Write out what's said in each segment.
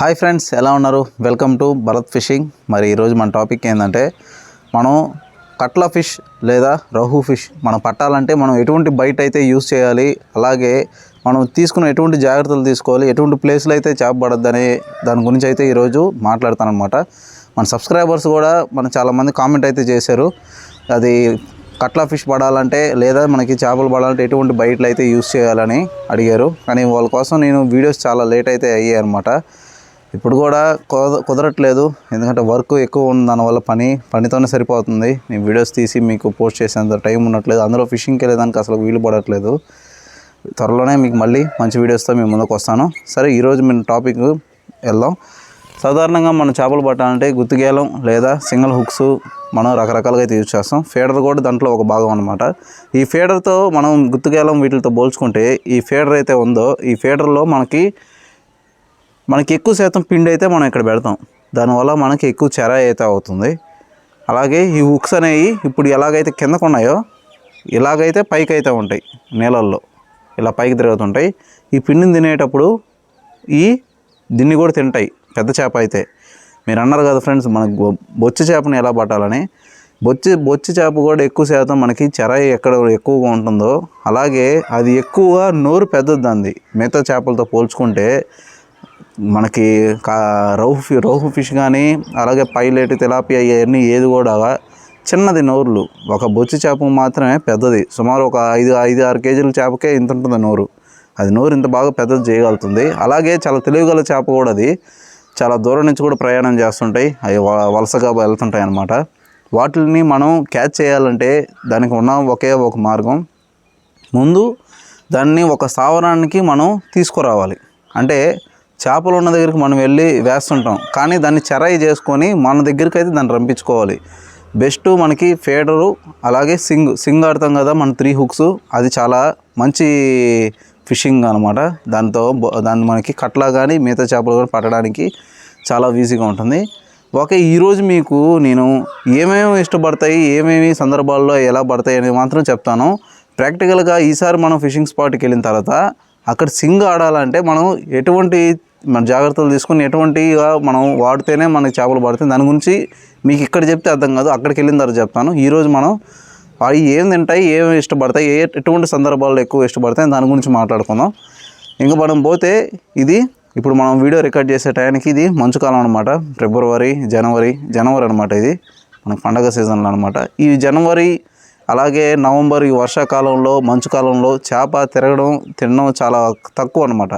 Hi friends, ఎలా ఉన్నారు? Welcome to Bharat fishing. మరి ఈరోజు మన టాపిక్ ఏంటంటే, మనం కట్ల ఫిష్ లేదా రహు ఫిష్ మనం పట్టాలంటే మనం ఎటువంటి బైట్ అయితే యూస్ చేయాలి, అలాగే మనం తీసుకున్న ఎటువంటి జాగ్రత్తలు తీసుకోవాలి, ఎటువంటి ప్లేస్లో అయితే చేప పడద్దనే దాని గురించి అయితే ఈరోజు మాట్లాడతాను అనమాట. మన సబ్స్క్రైబర్స్ కూడా చాలామంది కామెంట్ అయితే చేశారు, అది కట్ల ఫిష్ పడాలంటే లేదా మనకి చేపలు పడాలంటే ఎటువంటి బైట్లు అయితే యూస్ చేయాలని అడిగారు. కానీ వాళ్ళ కోసం నేను వీడియోస్ చాలా లేట్ అయితే అయ్యాయి అనమాట. ఇప్పుడు కూడా కుదరట్లేదు, ఎందుకంటే వర్క్ ఎక్కువ ఉంది, దానివల్ల పనితోనే సరిపోతుంది. నేను వీడియోస్ తీసి మీకు పోస్ట్ చేసేంత టైం ఉండట్లేదు, అందులో ఫిషింగ్కి వెళ్ళేదానికి అసలు వీలు పడట్లేదు. త్వరలోనే మీకు మళ్ళీ మంచి వీడియోస్తో మేము ముందుకు వస్తాను. సరే, ఈరోజు మేము టాపిక్ వెళ్దాం. సాధారణంగా మనం చేపలు పట్టాలంటే గుత్తిగేలం లేదా సింగిల్ హుక్స్ మనం రకరకాలుగా అయితే యూజ్ చేస్తాం. ఫీడర్ కూడా దాంట్లో ఒక భాగం అనమాట. ఈ ఫీడర్తో మనం గుత్తిగేలం వీటితో పోల్చుకుంటే ఈ ఫీడర్ అయితే ఉందో, ఈ ఫీడర్లో మనకి ఎక్కువ శాతం పిండి అయితే మనం ఇక్కడ పెడతాం. దానివల్ల మనకి ఎక్కువ చెర అయితే అవుతుంది. అలాగే ఈ హుక్స్ అనేవి ఇప్పుడు ఎలాగైతే కిందకు ఉన్నాయో ఇలాగైతే పైకి అయితే ఉంటాయి, నీళ్ళల్లో ఇలా పైకి తిరుగుతుంటాయి. ఈ పిండిని తినేటప్పుడు దీన్ని కూడా తింటాయి పెద్ద చేప అయితే. మీరు అన్నారు కదా ఫ్రెండ్స్, మనకు బొచ్చు చేపని ఎలా పట్టాలని. బొచ్చు చేప కూడా ఎక్కువ శాతం మనకి చెర ఎక్కడ ఎక్కువగా ఉంటుందో అలాగే అది ఎక్కువగా నోరు పెద్దది దాన్ని మిగతా చేపలతో పోల్చుకుంటే. మనకి రౌహు ఫిష్ కానీ అలాగే పైలెట్, తిలాపియా ఇవన్నీ ఏది కూడా చిన్నది నోరులు. ఒక బొచ్చు చేప మాత్రమే పెద్దది, సుమారు ఒక 5-6 కేజీల చేపకే ఇంత ఉంటుంది నోరు. అది నోరు ఇంత బాగా పెద్దది చేయగలుగుతుంది. అలాగే చాలా తెలివిగల చేప కూడా, అది చాలా దూరం నుంచి కూడా ప్రయాణం చేస్తుంటాయి, అవి వలసగా వెళ్తుంటాయి అన్నమాట. వాటిని మనం క్యాచ్ చేయాలంటే దానికి ఉన్న ఒకే ఒక మార్గం, ముందు దాన్ని ఒక స్థావరానికి మనం తీసుకురావాలి. అంటే చేపలు ఉన్న దగ్గరికి మనం వెళ్ళి వేస్తుంటాం, కానీ దాన్ని చెరాయి చేసుకొని మన దగ్గరికి అయితే దాన్ని రంపించుకోవాలి. బెస్ట్ మనకి ఫీడరు, అలాగే సింగ్ ఆడతాం కదా మన 3 హుక్స్, అది చాలా మంచి ఫిషింగ్ అనమాట. దాన్ని మనకి కట్లా కానీ మిగతా చేపలు కూడా పట్టడానికి చాలా ఈజీగా ఉంటుంది. ఓకే, ఈరోజు మీకు నేను ఏమేమి ఇష్టపడతాయి, ఏమేమి సందర్భాల్లో ఎలా పడతాయి అనేది మాత్రం చెప్తాను. ప్రాక్టికల్గా ఈసారి మనం ఫిషింగ్ స్పాట్కి వెళ్ళిన తర్వాత అక్కడ సింగ్ ఆడాలంటే మనం ఎటువంటి మన జాగ్రత్తలు తీసుకుని ఎటువంటిగా మనం వాడితేనే మనకి చేపలు పడతాయి, దాని గురించి మీకు ఇక్కడ చెప్తే అర్థం కాదు, అక్కడికి వెళ్ళిన తర్వాత చెప్తాను. ఈరోజు మనం అవి ఏం తింటాయి, ఏమి ఇష్టపడతాయి, ఎటువంటి సందర్భాల్లో ఎక్కువ ఇష్టపడతాయి దాని గురించి మాట్లాడుకుందాం. ఇంకా మనం పోతే, ఇప్పుడు మనం వీడియో రికార్డ్ చేసే టైంకి ఇది మంచుకాలం అనమాట. ఫిబ్రవరి, జనవరి అనమాట. ఇది మనకు పండగ సీజన్లో అనమాట. ఈ జనవరి అలాగే నవంబర్, ఈ వర్షాకాలంలో మంచుకాలంలో చేప తినడం చాలా తక్కువ అనమాట.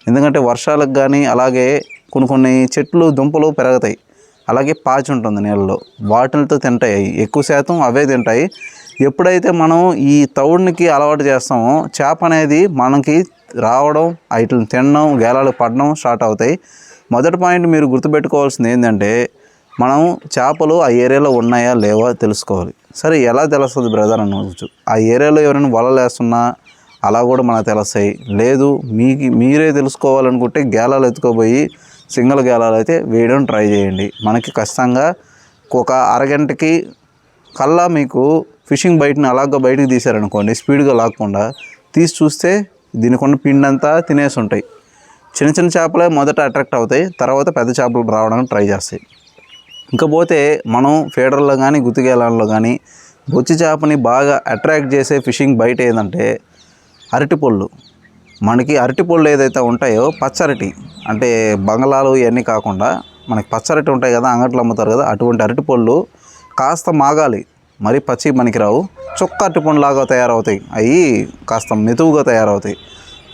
ఎందుకంటే వర్షాలకు కానీ అలాగే కొన్ని చెట్లు దుంపలు పెరుగుతాయి, అలాగే పాచి ఉంటుంది నీళ్ళలో, వాటితో తింటాయి. ఎక్కువ శాతం అవే తింటాయి. ఎప్పుడైతే మనం ఈ తౌడునికి అలవాటు చేస్తామో చేప అనేది మనకి రావడం, వాటిని తినడం, గేలాలు పడడం స్టార్ట్ అవుతాయి. మొదటి పాయింట్ మీరు గుర్తుపెట్టుకోవాల్సింది ఏంటంటే, మనం చేపలు ఆ ఏరియాలో ఉన్నాయా లేవా తెలుసుకోవాలి. సరే, ఎలా తెలుస్తుంది బ్రదర్ అనవచ్చు. ఆ ఏరియాలో ఎవరైనా వలలు వేస్తున్నా అలా కూడా మనకు తెలుస్తాయి. లేదు మీరే తెలుసుకోవాలనుకుంటే గేలాలు ఎత్తుకోబోయి సింగిల్ గేలాలు అయితే వేయడం ట్రై చేయండి. మనకి ఖచ్చితంగా ఒక అరగంటకి కల్లా మీకు ఫిషింగ్ బయటని అలాగ బయటకు తీశారనుకోండి, స్పీడ్గా లాక్కుండా తీసి చూస్తే దీనికి ఉన్న పిండి అంతా తినేసి ఉంటాయి. చిన్న చేపలే మొదట అట్రాక్ట్ అవుతాయి, తర్వాత పెద్ద చేపలు రావడానికి ట్రై చేస్తాయి. ఇంకపోతే మనం ఫీడర్లో కానీ గుత్తిగేలాల్లో కానీ బొచ్చి చేపని బాగా అట్రాక్ట్ చేసే ఫిషింగ్ బయట ఏంటంటే అరటిపళ్ళు. మనకి అరటిపళ్ళు ఏదైతే ఉంటాయో, పచ్చరటి అంటే బంగళాలు ఇవన్నీ కాకుండా మనకి పచ్చరటి ఉంటాయి కదా, అంగట్లో అమ్ముతారు కదా, అటువంటి అరటిపళ్ళు కాస్త మాగాలి, మరి పచ్చి మనకి రావు, చొక్క అరటిపండు లాగా తయారవుతాయి. అవి కాస్త మెతువుగా తయారవుతాయి.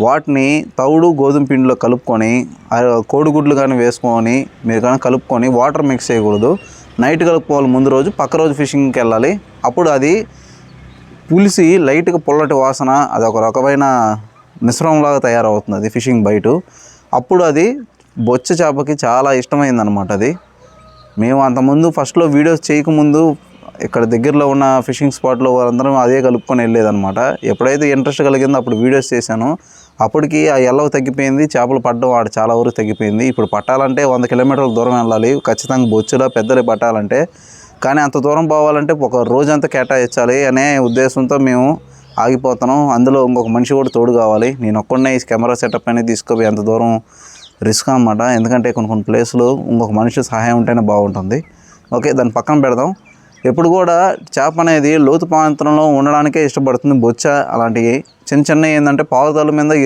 వాటిని తౌడు గోధుమ పిండిలో కలుపుకొని, కోడిగుడ్లు కానీ వేసుకొని మీరు కానీ కలుపుకొని, వాటర్ మిక్స్ చేయకూడదు, నైట్ కలుపుకోవాలి. ముందు రోజు పక్క రోజు ఫిషింగ్కి వెళ్ళాలి. అప్పుడు అది పులిసి లైట్గా పుల్లటి వాసన, అది ఒక రకమైన మిశ్రమంలాగా తయారవుతుంది అది ఫిషింగ్ బయట. అప్పుడు అది బొచ్చ చేపకి చాలా ఇష్టమైందనమాట. అది మేము అంతకుముందు ఫస్ట్లో వీడియోస్ చేయకముందు ఇక్కడ దగ్గరలో ఉన్న ఫిషింగ్ స్పాట్లో వాళ్ళందరం అదే కలుపుకొని వెళ్ళేదనమాట. ఎప్పుడైతే ఇంట్రెస్ట్ కలిగిందో అప్పుడు వీడియోస్ చేశాను. అప్పటికి ఆ ఎల్లవ తగ్గిపోయింది, చేపలు పట్టడం ఆడ చాలా వరకు తగ్గిపోయింది. ఇప్పుడు పట్టాలంటే 100 కిలోమీటర్ల దూరం వెళ్ళాలి ఖచ్చితంగా బొచ్చులో పెద్దలు పట్టాలంటే. కానీ అంత దూరం పోవాలంటే ఒక రోజంతా కేటాయించాలి అనే ఉద్దేశంతో మేము ఆగిపోతున్నాం. అందులో ఇంకొక మనిషి కూడా తోడు కావాలి. నేను ఒక్కడనే ఈ కెమెరా సెటప్ అనేది తీసుకుపోయి అంత దూరం రిస్క్ అన్నమాట. ఎందుకంటే కొన్ని ప్లేస్లు ఇంకొక మనిషి సహాయం ఉంటేనే బాగుంటుంది. ఓకే, దాన్ని పక్కన పెడదాం. ఎప్పుడు కూడా చేప అనేది లోతు ప్రాంతంలో ఉండడానికే ఇష్టపడుతుంది. బొచ్చ అలాంటివి చిన్న ఏంటంటే పావుతాల మీద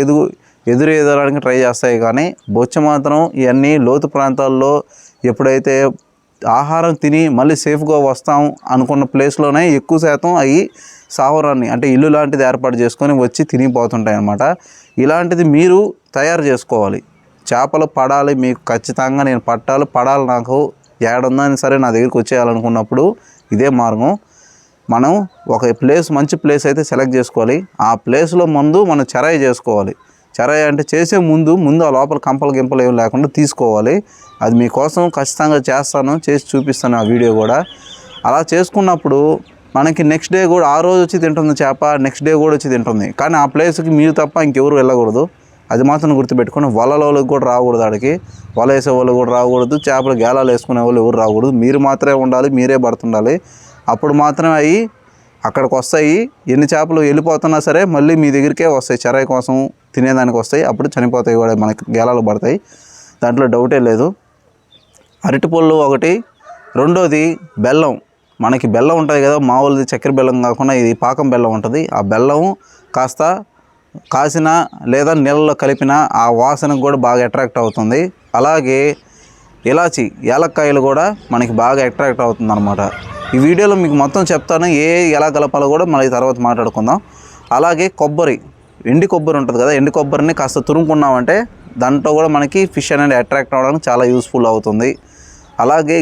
ఎదురేదడానికి ట్రై చేస్తాయి. కానీ బొచ్చ మాత్రం ఇవన్నీ లోతు ప్రాంతాల్లో ఎప్పుడైతే ఆహారం తిని మళ్ళీ సేఫ్గా వస్తాం అనుకున్న ప్లేస్లోనే ఎక్కువ శాతం అవి సావరాన్ని అంటే ఇల్లు లాంటిది ఏర్పాటు చేసుకొని వచ్చి తినిపోతుంటాయి అన్నమాట. ఇలాంటిది మీరు తయారు చేసుకోవాలి. చేపలు పడాలి మీకు ఖచ్చితంగా, నేను పడాలి నాకు ఏడుందని సరే నా దగ్గరికి వచ్చేయాలనుకున్నప్పుడు ఇదే మార్గం. మనం ఒక మంచి ప్లేస్ అయితే సెలెక్ట్ చేసుకోవాలి. ఆ ప్లేస్లో ముందు మనం చెరాయి చేసుకోవాలి. చెరాయి అంటే చేసే ముందు ఆ లోపల గింపలు ఏమి లేకుండా తీసుకోవాలి. అది మీకోసం ఖచ్చితంగా చేసి చూపిస్తాను ఆ వీడియో కూడా. అలా చేసుకున్నప్పుడు మనకి నెక్స్ట్ డే కూడా ఆ రోజు వచ్చి తింటుంది చేప, నెక్స్ట్ డే కూడా వచ్చి తింటుంది. కానీ ఆ ప్లేస్కి మీరు తప్ప ఇంకెవరు వెళ్ళకూడదు. అది మాత్రం గుర్తుపెట్టుకొని వలలోకి కూడా రాకూడదు. ఆడికి వల వేసే వాళ్ళు కూడా రాకూడదు, చేపలు గేలాలు వేసుకునే వాళ్ళు ఎవరు రాకూడదు. మీరు మాత్రమే ఉండాలి, మీరే పడుతుండాలి. అప్పుడు మాత్రమే అవి అక్కడికి వస్తాయి. ఎన్ని చేపలు వెళ్ళిపోతున్నా సరే మళ్ళీ మీ దగ్గరికే వస్తాయి, చెరాయి కోసం తినేదానికి వస్తాయి. అప్పుడు చనిపోతాయి కూడా, మనకి గేలాలు పడతాయి, దాంట్లో డౌటే లేదు. అరటిపళ్ళు ఒకటి. రెండోది బెల్లం. మనకి బెల్లం ఉంటుంది కదా, మామూలుది చక్కెర బెల్లం కాకుండా ఇది పాకం బెల్లం ఉంటుంది. ఆ బెల్లం కాస్త కాసిన లేదా నీళ్ళలో కలిపిన ఆ వాసనకు కూడా బాగా అట్రాక్ట్ అవుతుంది. అలాగే ఇలాచి యాలక్కాయలు కూడా మనకి బాగా అట్రాక్ట్ అవుతుంది అన్నమాట. ఈ వీడియోలో మీకు మొత్తం చెప్తాను, ఎలా కలపాలో కూడా మళ్ళీ తర్వాత మాట్లాడుకుందాం. అలాగే ఎండి కొబ్బరి ఉంటుంది కదా, ఎండి కొబ్బరిని కాస్త తురుముకున్నామంటే దాంట్లో కూడా మనకి ఫిష్ అనేది అట్రాక్ట్ అవ్వడానికి చాలా యూస్ఫుల్ అవుతుంది. అలాగే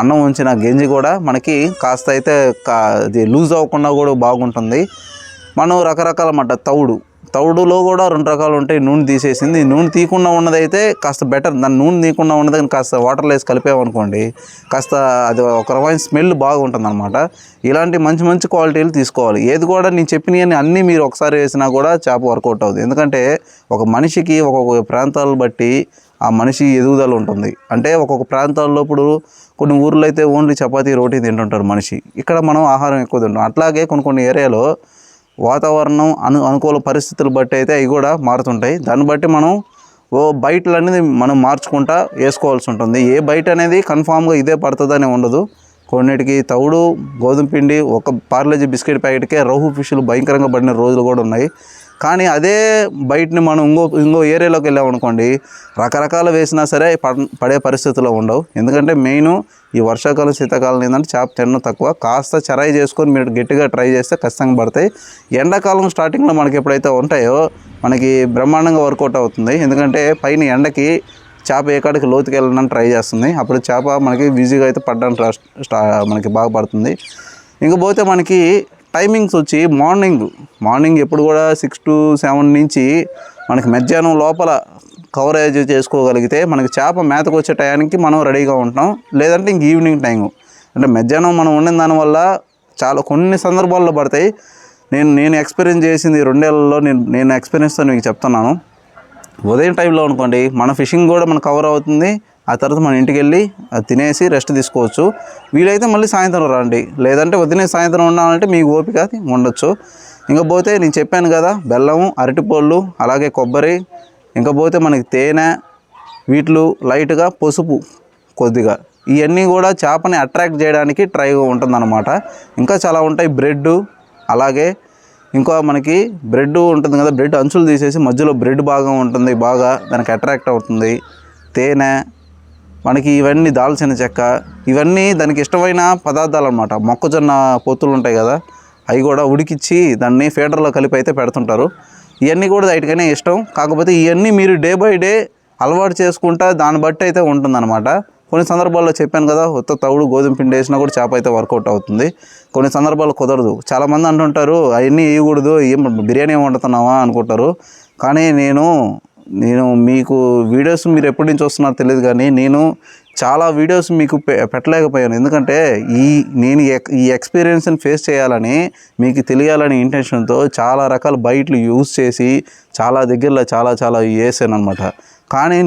అన్నం ఉంచిన గంజి కూడా మనకి కాస్త అయితే అది లూజ్ అవ్వకుండా కూడా బాగుంటుంది. మనం రకరకాల తౌడులో కూడా 2 రకాలు ఉంటాయి. నూనె తీసేసింది, నూనె తీయకుండా ఉన్నదైతే కాస్త బెటర్. దాన్ని నూనె తీయకుండా ఉన్నది కాస్త వాటర్లో వేసి కలిపామనుకోండి, కాస్త అది ఒక రకమైన స్మెల్ బాగుంటుంది అనమాట. ఇలాంటి మంచి క్వాలిటీలు తీసుకోవాలి. ఏది కూడా నేను చెప్పినవన్నీ అన్నీ మీరు ఒకసారి వేసినా కూడా చేప వర్కౌట్ అవుతుంది. ఎందుకంటే ఒక మనిషికి ఒక్కొక్క ప్రాంతాలను బట్టి ఆ మనిషి ఎదుగుదల ఉంటుంది. అంటే ఒక్కొక్క ప్రాంతాల్లో ఇప్పుడు కొన్ని ఊర్లో అయితే ఓన్లీ చపాతీ రోటీ తింటుంటారు మనిషి. ఇక్కడ మనం ఆహారం ఎక్కువ తింటాం. అట్లాగే కొన్ని ఏరియాలో వాతావరణం అనుకూల పరిస్థితులు బట్టి అయితే అవి కూడా మారుతుంటాయి. దాన్ని బట్టి మనం బయటలు అనేది మనం మార్చుకుంటా వేసుకోవాల్సి ఉంటుంది. ఏ బయట అనేది కన్ఫామ్గా ఇదే పడుతుందని ఉండదు. కొన్నిటికి తౌడు, గోధుమ పిండి, ఒక పార్లేజీ బిస్కెట్ ప్యాకెట్కే రౌహు ఫిష్లు భయంకరంగా పడిన రోజులు కూడా ఉన్నాయి. కానీ అదే బయటని మనం ఇంకో ఏరియాలోకి వెళ్ళామనుకోండి, రకరకాలు వేసినా సరే పడే పరిస్థితుల్లో ఉండవు. ఎందుకంటే మెయిన్ ఈ వర్షాకాలం శీతాకాలం ఏంటంటే చేప తినడం తక్కువ. కాస్త చెరాయి చేసుకొని మీరు గట్టిగా ట్రై చేస్తే ఖచ్చితంగా పడతాయి. ఎండాకాలం స్టార్టింగ్లో మనకి ఎప్పుడైతే ఉంటాయో మనకి బ్రహ్మాండంగా వర్కౌట్ అవుతుంది. ఎందుకంటే పైన ఎండకి చేప ఏ కాడికి లోతుకి వెళ్ళడానికి ట్రై చేస్తుంది. అప్పుడు చేప మనకి ఈజీగా అయితే పడడానికి మనకి బాగా పడుతుంది. ఇంకపోతే మనకి టైమింగ్స్ వచ్చి మార్నింగ్ ఎప్పుడు కూడా 6 to 7 నుంచి మనకి మధ్యాహ్నం లోపల కవరేజ్ చేసుకోగలిగితే మనకి చేప మేతకు వచ్చే టయానికి మనం రెడీగా ఉంటాం. లేదంటే ఇంక ఈవినింగ్ టైము అంటే మధ్యాహ్నం మనం ఉండిన దానివల్ల కొన్ని సందర్భాల్లో పడతాయి. నేను ఎక్స్పీరియన్స్ చేసింది 2 ఏళ్లలో నేను ఎక్స్పీరియన్స్తో మీకు చెప్తున్నాను. ఉదయం టైంలో అనుకోండి మన ఫిషింగ్ కూడా మనకు కవర్ అవుతుంది. ఆ తర్వాత మన ఇంటికి వెళ్ళి అది తినేసి రెస్ట్ తీసుకోవచ్చు. వీలైతే మళ్ళీ సాయంత్రం రండి, లేదంటే ఉదయం సాయంత్రం ఉండాలంటే మీకు ఓపిక ఉండొచ్చు. ఇంకపోతే నేను చెప్పాను కదా, బెల్లము, అరటిపళ్ళు, అలాగే కొబ్బరి, ఇంకపోతే మనకి తేనె, వీటిలో లైట్గా పసుపు కొద్దిగా, ఇవన్నీ కూడా చేపని అట్రాక్ట్ చేయడానికి ట్రై ఉంటుందన్నమాట. ఇంకా చాలా ఉంటాయి. బ్రెడ్, అలాగే ఇంకా మనకి బ్రెడ్ ఉంటుంది కదా, బ్రెడ్ అంచులు తీసేసి మధ్యలో బ్రెడ్ భాగం ఉంటుంది, బాగా దానికి అట్రాక్ట్ అవుతుంది. తేనె, మనకి ఇవన్నీ దాల్చిన చెక్క, ఇవన్నీ దానికి ఇష్టమైన పదార్థాలు అన్నమాట. మొక్కజొన్న పొత్తులు ఉంటాయి కదా, అవి కూడా ఉడికిచ్చి దాన్ని ఫీడర్లో కలిపి అయితే పెడుతుంటారు. ఇవన్నీ కూడా వాటికైనా ఇష్టం. కాకపోతే ఇవన్నీ మీరు డే బై డే అలవాటు చేసుకుంటా దాన్ని బట్టి అయితే ఉంటుందన్నమాట. కొన్ని సందర్భాల్లో చెప్పాను కదా, తౌడు, గోధుమ పిండి వేసినా కూడా చేప అయితే వర్కౌట్ అవుతుంది. కొన్ని సందర్భాలు కుదరదు. చాలామంది అంటుంటారు అవన్నీ వేయకూడదు, ఏం బిర్యానీ వండుతున్నావా అనుకుంటారు. కానీ నేను మీకు వీడియోస్ మీరు ఎప్పటి నుంచి వస్తున్నారో తెలియదు, కానీ నేను చాలా వీడియోస్ మీకు పెట్టలేకపోయాను. ఎందుకంటే నేను ఈ ఎక్స్పీరియన్స్ని ఫేస్ చేయాలని, మీకు తెలియాలని ఇంటెన్షన్తో చాలా రకాల బయటలు యూజ్ చేసి చాలా దగ్గరలో చాలా వేసాను అనమాట. కానీ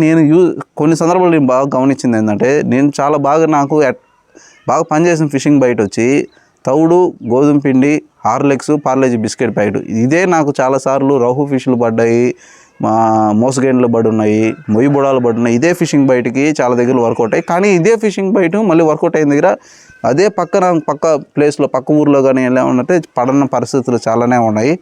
కొన్ని సందర్భాలు నేను బాగా గమనించింది ఏంటంటే, నేను చాలా నాకు బాగా పనిచేసిన ఫిషింగ్ బయట వచ్చి తౌడు, గోధుమ పిండి, హార్లిక్స్, పార్లేజీ బిస్కెట్ ప్యాకెట్, ఇదే నాకు చాలాసార్లు రౌహు ఫిష్లు పడ్డాయి. మోసగేండ్లు పడి ఉన్నాయి, మొయ్యి బుడాలు పడి ఉన్నాయి. ఇదే ఫిషింగ్ బయటికి చాలా దగ్గర వర్కౌట్ అయ్యి, కానీ ఇదే ఫిషింగ్ బయట మళ్ళీ వర్కౌట్ అయిన దగ్గర అదే పక్క ప్లేస్లో పక్క ఊర్లో కానీ ఎలా ఉన్నట్టే పడన పరిస్థితులు చాలానే ఉన్నాయి.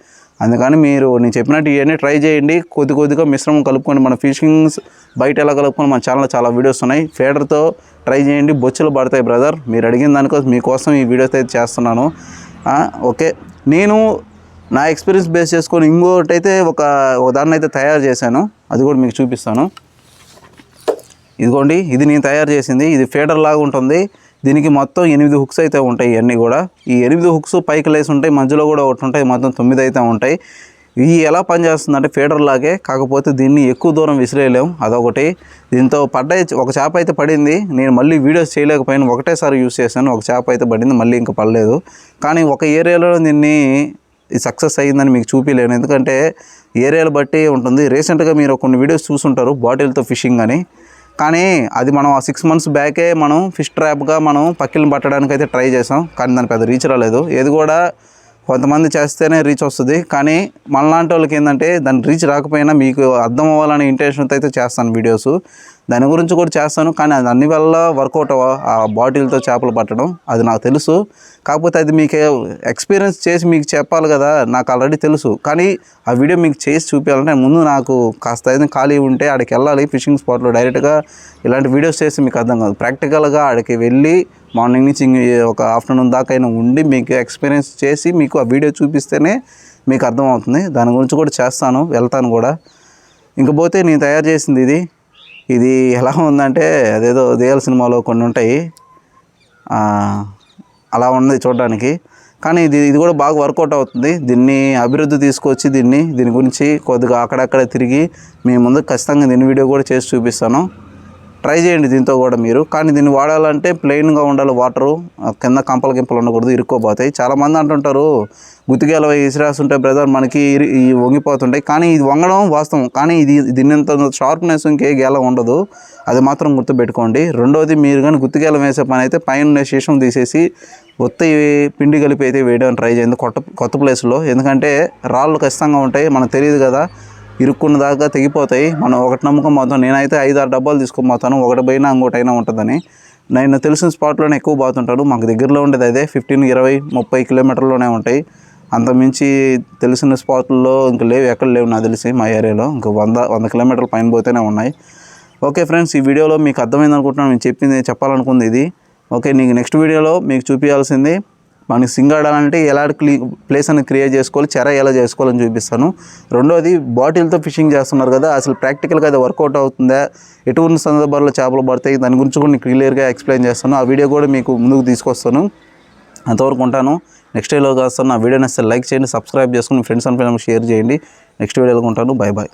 అందుకని నేను చెప్పినట్టు ఇవన్నీ ట్రై చేయండి. కొద్దిగా మిశ్రమం కలుపుకొని మన ఫిషింగ్స్ బయట ఎలా కలుపుకొని మన ఛానల్లో చాలా వీడియోస్ ఉన్నాయి. ఫేడర్తో ట్రై చేయండి, బొచ్చులు పడతాయి బ్రదర్. మీరు అడిగిన దానికోసం మీకోసం ఈ వీడియోస్ అయితే చేస్తున్నాను. ఓకే, నేను నా ఎక్స్పీరియన్స్ బేస్ చేసుకొని ఇంకోటి అయితే ఒక దాన్ని అయితే తయారు చేశాను, అది కూడా మీకు చూపిస్తాను. ఇదిగోండి, ఇది నేను తయారు చేసింది. ఇది ఫీడర్ లాగా ఉంటుంది. దీనికి మొత్తం 8 హుక్స్ అయితే ఉంటాయి. ఇవన్నీ కూడా ఈ 8 హుక్స్ పైకి లేసి ఉంటాయి, మధ్యలో కూడా ఒకటి ఉంటాయి, మొత్తం 9 అయితే ఉంటాయి. ఇవి ఎలా పనిచేస్తుంది అంటే ఫీడర్ లాగే, కాకపోతే దీన్ని ఎక్కువ దూరం విసిరేయలేము, అదొకటి. దీంతో ఒక చేప అయితే పడింది. నేను మళ్ళీ వీడియోస్ చేయలేకపోయాను, ఒకటేసారి యూస్ చేశాను. ఒక చేప అయితే పడింది, మళ్ళీ ఇంకా పడలేదు. కానీ ఒక ఏరియాలో దీన్ని సక్సెస్ అయ్యిందని మీకు చూపించలేను, ఎందుకంటే ఏరియాలు బట్టి ఉంటుంది. రీసెంట్గా మీరు కొన్ని వీడియోస్ చూసుంటారు బాటిల్తో ఫిషింగ్ అని, కానీ అది మనం 6 months బ్యాకే మనం ఫిష్ ట్రాప్గా మనం పక్కిలను పట్టడానికి అయితే ట్రై చేసాం, కానీ దాని పెద్ద రీచ్ రాలేదు. ఏది కూడా కొంతమంది చేస్తేనే రీచ్ వస్తుంది, కానీ మనలాంటి వాళ్ళకి ఏంటంటే దాని రీచ్ రాకపోయినా మీకు అర్థం అవ్వాలనే ఇంటెన్షన్తో అయితే చేస్తాను వీడియోస్. దాని గురించి కూడా చేస్తాను, కానీ అది అన్ని వల్ల వర్కౌట్ ఆ బాటిల్తో చేపలు పట్టడం అది నాకు తెలుసు. కాకపోతే అది మీకు ఎక్స్పీరియన్స్ చేసి మీకు చెప్పాలి కదా, నాకు ఆల్రెడీ తెలుసు. కానీ ఆ వీడియో మీకు చేసి చూపించాలంటే ముందు నాకు కాస్త అయితే ఖాళీ ఉంటే ఆడికి వెళ్ళాలి ఫిషింగ్ స్పాట్లో. డైరెక్ట్గా ఇలాంటి వీడియోస్ చేసి మీకు అర్థం కాదు. ప్రాక్టికల్గా ఆడికి వెళ్ళి మార్నింగ్ నుంచి ఒక ఆఫ్టర్నూన్ దాకా అయినా ఉండి మీకు ఎక్స్పీరియన్స్ చేసి మీకు ఆ వీడియో చూపిస్తేనే మీకు అర్థమవుతుంది. దాని గురించి కూడా చేస్తాను, వెళ్తాను కూడా. ఇంకపోతే నేను తయారు చేసింది ఇది ఎలా ఉందంటే అదేదో దేయాల సినిమాలో కొన్ని ఉంటాయి, అలా ఉంది చూడడానికి. కానీ ఇది కూడా బాగా వర్కౌట్ అవుతుంది. దీన్ని అభివృద్ధి తీసుకొచ్చి దీని గురించి కొద్దిగా అక్కడక్కడ తిరిగి మీ ముందు ఖచ్చితంగా దీని వీడియో కూడా చేసి చూపిస్తాను. ట్రై చేయండి దీంతో కూడా మీరు. కానీ దీన్ని వాడాలంటే ప్లెయిన్గా ఉండాలి, వాటరు కింద గింపలు ఉండకూడదు, ఇరుక్కోపోతాయి. చాలామంది అంటుంటారు గుత్తిగేల విసిరేస్తుంటే బ్రదర్ మనకి వంగిపోతుంటాయి, కానీ ఇది వంగడం వాస్తవం. కానీ దీనింత షార్ప్నెస్ ఇంకే గేల ఉండదు, అది మాత్రం గుర్తుపెట్టుకోండి. రెండోది, మీరు కానీ గుత్తిగేలం వేసే పని అయితే పైన శీషం తీసేసి ఒత్తి పిండి కలిపి అయితే వేయడానికి ట్రై చేయండి కొత్త ప్లేస్లో. ఎందుకంటే రాళ్ళు ఖచ్చితంగా ఉంటాయి, మనకు తెలియదు కదా, ఇరుక్కున్న దాకా తెగిపోతాయి. మనం ఒకటి నమ్మకం పోతాం. నేనైతే 5-6 డబ్బాలు తీసుకొని పోతాను, ఒకటి పోయినా ఇంకోటైనా ఉంటుందని. నేను తెలిసిన స్పాట్లోనే ఎక్కువ పోతుంటాను. మాకు దగ్గరలో ఉండేది అదే 15, 20, 30 కిలోమీటర్లోనే ఉంటాయి. అంతమించి తెలిసిన స్పాట్లలో ఇంకా లేవు, ఎక్కడ లేవు నాకు తెలిసి మా ఏరియాలో. ఇంకా 100 కిలోమీటర్ల పైన పోతేనే ఉన్నాయి. ఓకే ఫ్రెండ్స్, ఈ వీడియోలో మీకు అర్థమైంది అనుకుంటున్నాను. నేను చెప్పాలనుకుంది ఇది. ఓకే, నీకు నెక్స్ట్ వీడియోలో మీకు చూపించాల్సింది మనకి సింగ్ ఆడాలంటే ఎలాంటి ప్లేస్ అని క్రియేట్ చేసుకోవాలి, చెర ఎలా చేసుకోవాలని చూపిస్తాను. రెండోది, బాటిల్తో ఫిషింగ్ చేస్తున్నారు కదా, అసలు ప్రాక్టికల్గా అది వర్కౌట్ అవుతుందా, ఎటువంటి సందర్భాల్లో చేపలు పడతాయి, దాని గురించి కూడా నేను క్లియర్గా ఎక్స్ప్లెయిన్ చేస్తాను. ఆ వీడియో కూడా మీకు ముందుకు తీసుకొస్తాను. అంతవరకు ఉంటాను. నెక్స్ట్ వీడియోలో వస్తాను. ఆ వీడియోని అసలు లైక్ చేయండి, సబ్స్క్రైబ్ చేసుకుని ఫ్రెండ్స్ అండ్ ఫ్యామిలీ షేర్ చేయండి. నెక్స్ట్ వీడియోలో ఉంటాను. Bye bye.